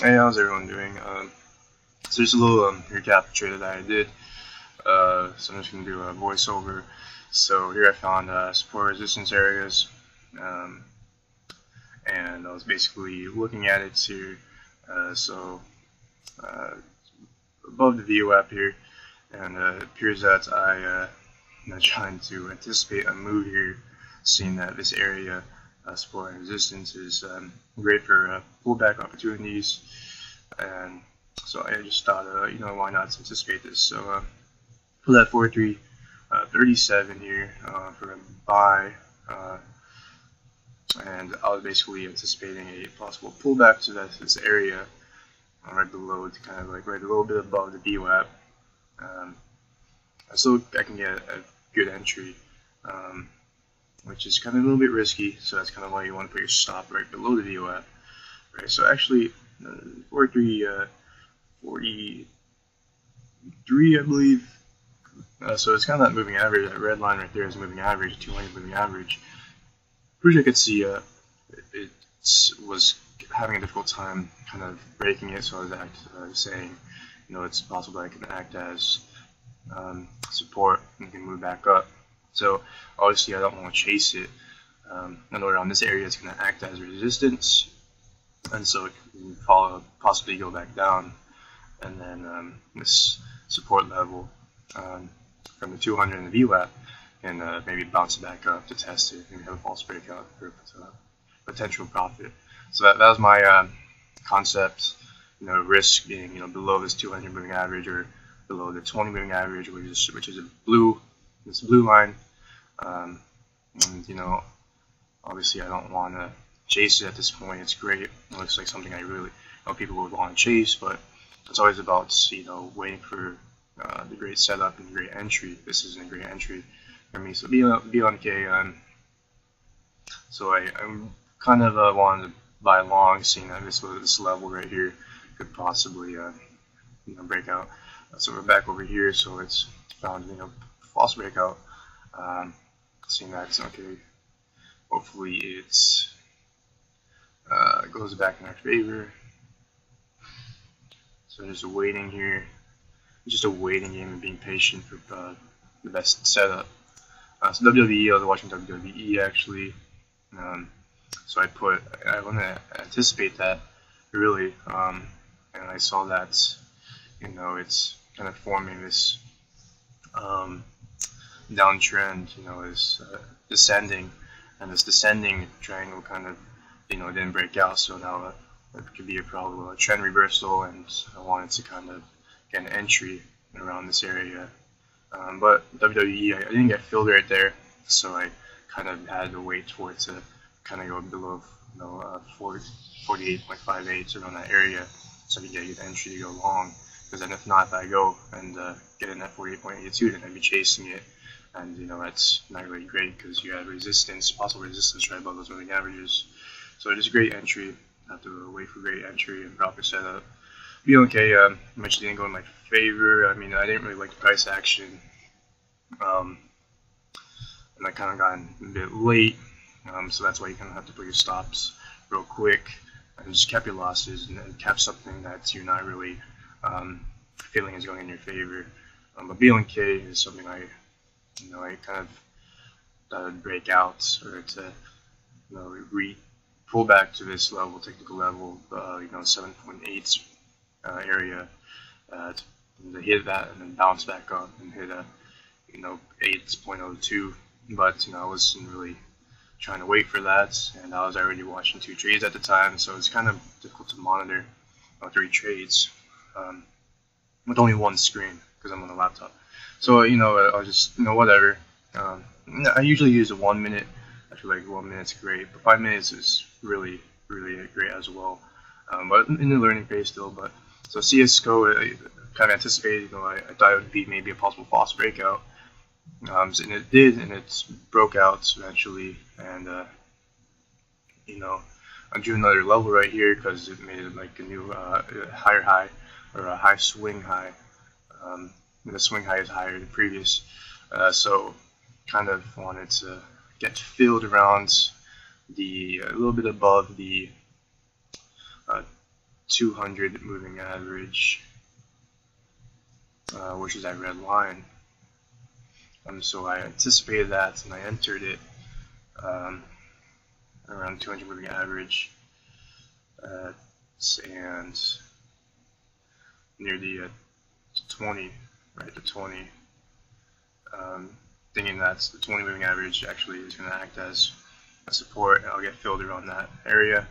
Hey, how's everyone doing? So just a little recap trade that I did. So I'm just going to do a voiceover. So here I found support resistance areas, um, and I was basically looking at it here. Uh, above the VWAP here, and it appears that I'm trying to anticipate a move here, seeing that this area support and resistance is great for pullback opportunities. And so I just thought, why not anticipate this? So pull that 4337 here for a buy, and I was basically anticipating a possible pullback to this area right below, to kind of like right a little bit above the VWAP. I can get a good entry, which is kind of a little bit risky. So that's kind of why you want to put your stop right below the VWAP. Right. So actually, 43, I believe. So it's kind of that moving average. That red line right there is moving average, 200 moving average. Which I could see it was having a difficult time kind of breaking it. So I was saying, it's possible I can act as support and can move back up. So obviously I don't want to chase it. In order on this area, it's going to act as resistance, and so it can possibly go back down, and then this support level from the 200 and the VWAP, and maybe bounce back up to test it, maybe have a false breakout for potential profit. So that was my concept. Risk being below this 200 moving average or below the 20 moving average, which is this blue line. And obviously I don't want to chase it at this point. It's great. It looks like something I really people would want to chase, but it's always about waiting for the great setup and great entry. This isn't a great entry for me. So BLK. So I kind of wanted to buy long, seeing that this level right here could possibly break out. So we're back over here. So it's found false breakout. Seeing that it's okay. Hopefully it's goes back in our favor. So just waiting here, just a waiting game and being patient for the best setup. So WWE, I was watching WWE actually. So I want to anticipate that really, and I saw that it's kind of forming this downtrend, is descending, and this descending triangle kind of didn't break out, so now it could be a probable trend reversal, and I wanted to kind of get an entry around this area. But WWE, I didn't get filled right there, so I kind of had to wait for it to kind of go below 48.58 around that area, so I could get a good entry to go long. Because then if not, if I go and get in at 48.82, then I'd be chasing it, and that's not really great because you have possible resistance right above those moving averages. So it is a great entry. I have to wait for great entry and proper setup. BLK much didn't go in my favor. I mean, I didn't really like the price action, and I kind of got in a bit late. So that's why you kind of have to put your stops real quick and just cap your losses, and then cap something that you're not really feeling is going in your favor. But BLK is something I kind of thought I'd break out, or to pull back to this level, technical level, 7.8 area, to hit that and then bounce back up and hit a 8.02. But I wasn't really trying to wait for that, and I was already watching 2 trades at the time, so it's kind of difficult to monitor 3 trades with only one screen because I'm on a laptop. So I'll just whatever. I usually use a 1 minute. I feel like 1 minute's great, but 5 minutes is really great as well. But in the learning phase still. But so csco, I kind of anticipated. I thought it would be maybe a possible false breakout. And it did, and it broke out eventually, and I drew another level right here because it made it like a new higher high, or a high swing high. The swing high is higher than previous, so kind of wanted to get filled around a little bit above the 200 moving average, which is that red line. So I anticipated that and I entered it around 200 moving average, and near the 20, right, the 20, thinking that the 20 moving average actually is going to act as a support, and I'll get filled around that area.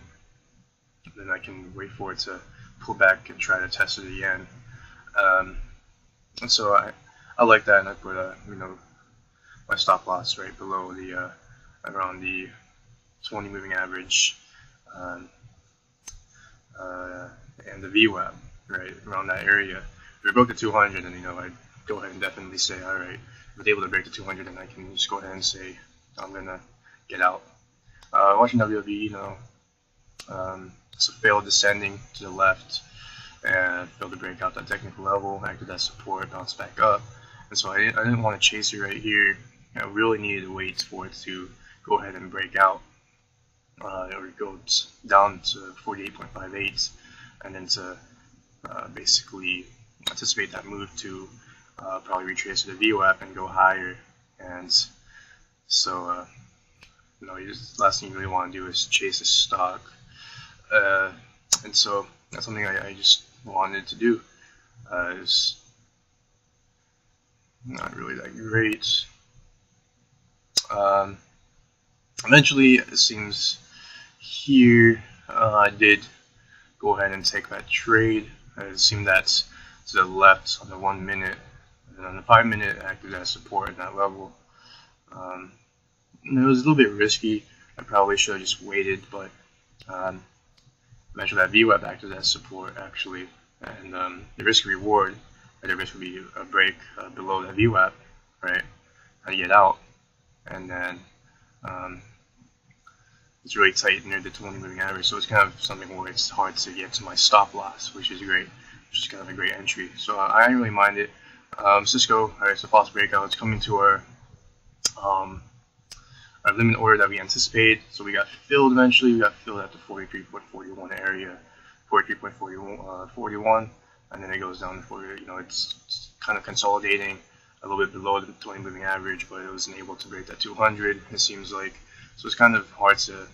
Then I can wait for it to pull back and try to test it again. And so I like that, and I put my stop loss right below the around the 20 moving average and the VWAP, right around that area. If it broke the 200, then I'd go ahead and definitely say, all right, if it's able to break the 200, then I can just go ahead and say I'm gonna get out. Watching WWE, so failed descending to the left and failed to break out that technical level, acted as support, bounced back up, and so I didn't want to chase it right here. I really needed to wait for it to go ahead and break out, or it goes down to 48.58, and then to basically anticipate that move to probably retrace to the VWAP and go higher. And so the last thing you really want to do is chase a stock, and so that's something I just wanted to do. It's not really that great. Eventually, it seems here I did go ahead and take that trade. It seemed that to the left on the 1 minute, and on the 5 minute it acted as support at that level. It was a little bit risky. I probably should have just waited, but eventually that VWAP acted as support actually, and the risk reward, the risk would be a break below that VWAP, right? How to get out, and then it's really tight near the 20 moving average, so it's kind of something where it's hard to get to my stop loss, which is great, which is kind of a great entry. So I didn't really mind it. Cisco, alright, so false breakout. It's coming to our limit order that we anticipated. So we got filled eventually. We got filled at the 43.41 area, 43.41, and then it goes down to 40. It's kind of consolidating a little bit below the 20 moving average, but it wasn't able to break that 200. It seems like. So it's kind of hard to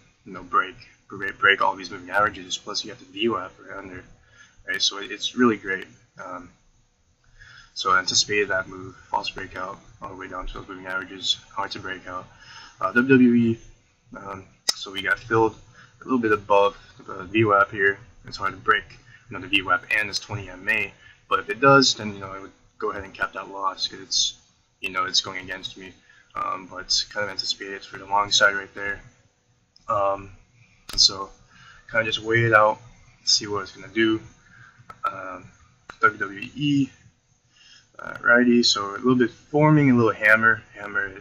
break all these moving averages. Plus you have the VWAP right under, right? So it's really great. So I anticipated that move, false breakout all the way down to those moving averages, hard to break out. WWE, so we got filled a little bit above the VWAP here. It's hard to break, the VWAP and this 20 MA. But if it does, then I would go ahead and cap that loss because it's it's going against me. But kind of anticipated for the long side right there. And so kind of just wait it out, see what it's gonna do. WWE, righty. So a little bit forming a little hammer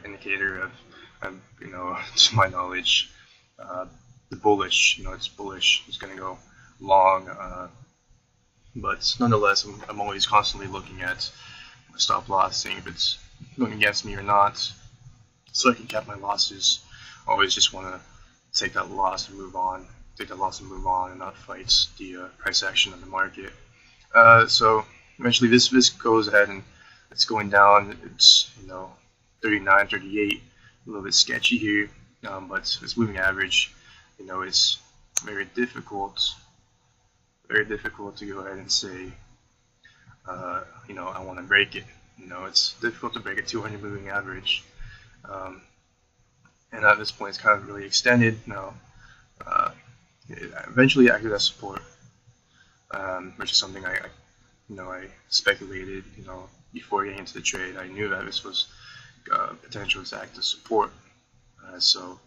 indicator of to my knowledge, the bullish. It's bullish. It's gonna go long. But nonetheless, I'm always constantly looking at my stop loss, seeing if it's going against me or not, so I can cap my losses. Always just want to take that loss and move on, and not fight the price action of the market. So eventually this goes ahead and it's going down. It's 39, 38, a little bit sketchy here, but it's moving average. It's very difficult to go ahead and say, I want to break it. It's difficult to break a 200 moving average, and at this point it's kind of really extended now. It eventually acted as support, which is something I speculated, before getting into the trade. I knew that this was potential to act as support, so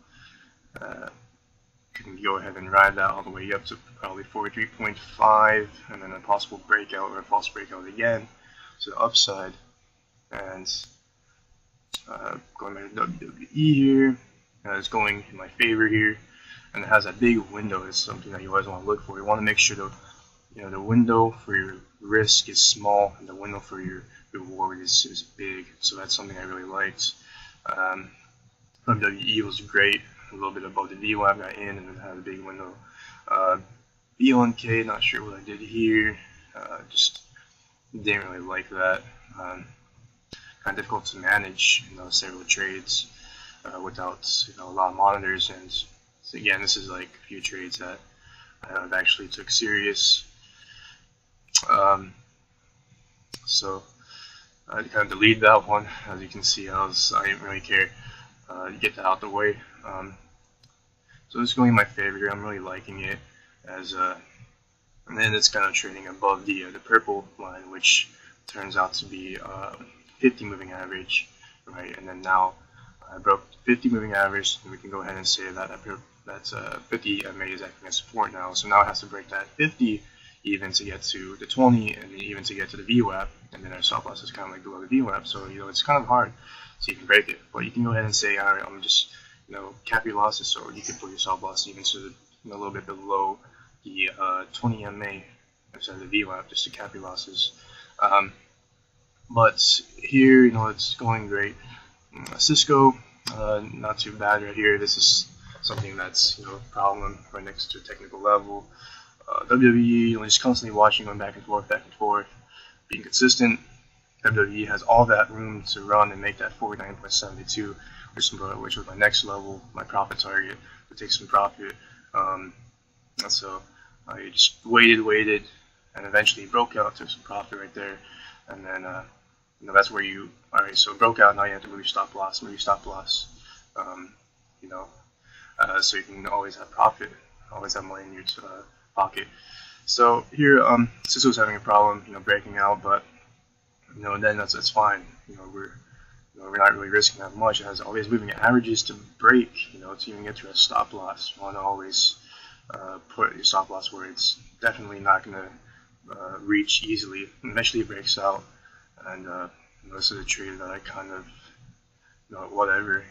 you can go ahead and ride that all the way up to probably 43.5, and then a possible breakout or a false breakout again to the upside. And going back to WWE here, it's going in my favor here, and it has that big window. It's something that you always want to look for. You want to make sure the window for your risk is small and the window for your reward is big. So that's something I really liked. WWE was great. A little bit above the VWAP got in, and then had a big window. B1K, not sure what I did here. Just didn't really like that. Kind of difficult to manage, several trades without a lot of monitors. And so again, this is like a few trades that I've actually took serious. So I kind of deleted that one. As you can see, I didn't really care to get that out the way. So it's going my favor here. I'm really liking it and then it's kind of trading above the purple line, which turns out to be 50 moving average, right? And then now I broke 50 moving average, and we can go ahead and say that that's 50 MA is acting as support now. So now it has to break that 50 even to get to the 20, and even to get to the VWAP, and then our stop loss is kind of like below the VWAP. So it's kind of hard so you can break it, but you can go ahead and say, all right, I'm just cap your losses, so you can put your stop loss even to a little bit below the 20 MA instead of the VWAP, just to cap your losses. But here, it's going great. Cisco, not too bad right here. This is something that's a problem right next to a technical level. WWE, just constantly watching, going back and forth, being consistent. WWE has all that room to run and make that 49.72, which was my next level, my profit target, to take some profit. So I just waited, and eventually broke out, took some profit right there, and then that's where alright, so broke out. Now you have to move your stop loss, so you can always have profit, always have money in your pocket. So here, Cisco's having a problem, breaking out, but then that's fine. We're not really risking that much. It has always moving averages to break, to even get to a stop loss. You want to always put your stop loss where it's definitely not going to reach easily. Eventually it breaks out, and this is a trade that I kind of, whatever,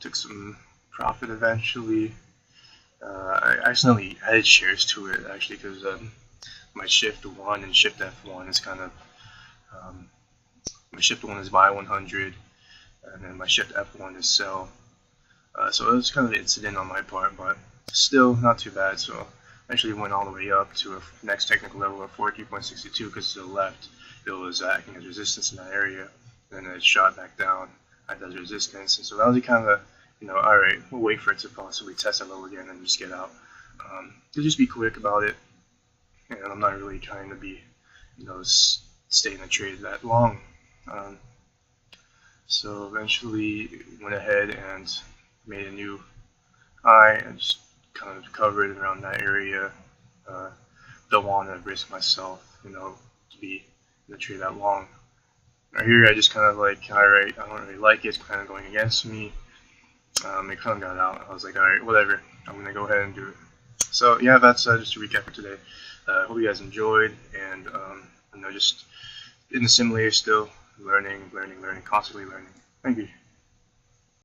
took some profit eventually. I accidentally added shares to it, actually, because my shift 1 and shift F1 is kind of, my shift 1 is buy 100, and then my shift F1 is sell. So it was kind of an incident on my part, but still not too bad. So actually went all the way up to a next technical level of 43.62, because to the left it was acting as resistance in that area, and then it shot back down at that resistance. And so that was kind of alright, we'll wait for it to possibly test that level again and just get out. Just be quick about it, and I'm not really trying to be stay in the trade that long. So eventually went ahead and made a new high and just kind of covered around that area. Don't want to risk myself, to be in the trade that long. Right here, I just kind of like, alright, I don't really like it. It's kind of going against me. It kind of got out. I was like, alright, whatever. I'm going to go ahead and do it. So yeah, that's just a recap for today. Hope you guys enjoyed, and just in the simulator still, learning, constantly learning. Thank you.